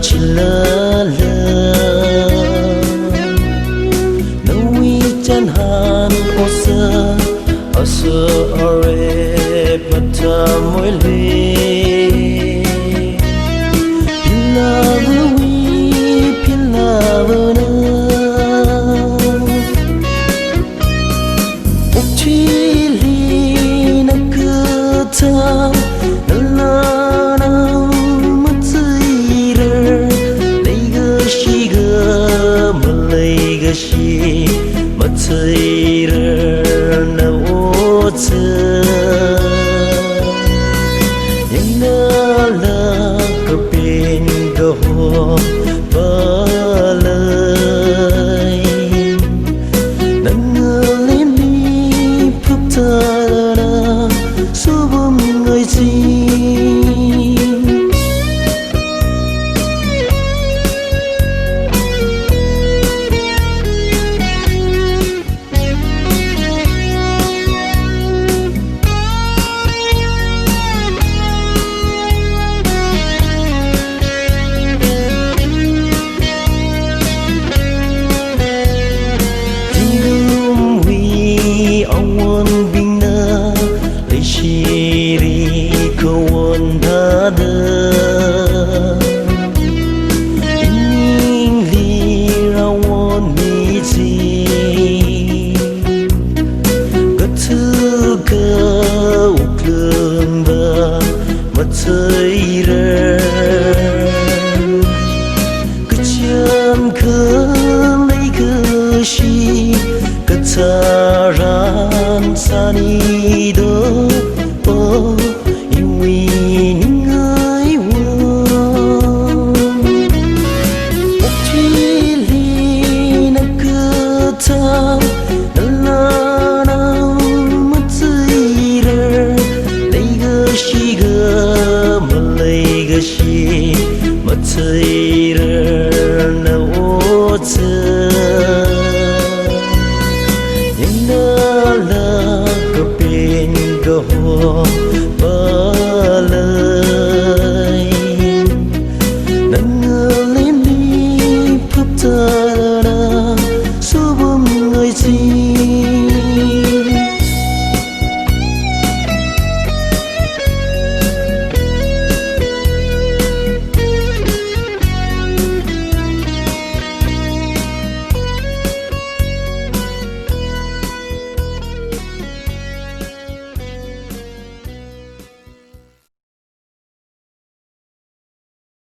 chỉ lơ lơ nấu chân hàn ô sơ ore bata môi lê pila vơ nơ ốc chi li na cơ ta shi matsayirar na wata yana la kapin gaho balay nangalin li putara subum ngai chi thấy ra cứ chăm cứ lấy cứ chi cứ ta ran sa đi đó ô yêu mình người buồn một chi li na cứ ta la na mất gì ra lấy cứ chi shi matsaira na wata yana la kapin gaho balay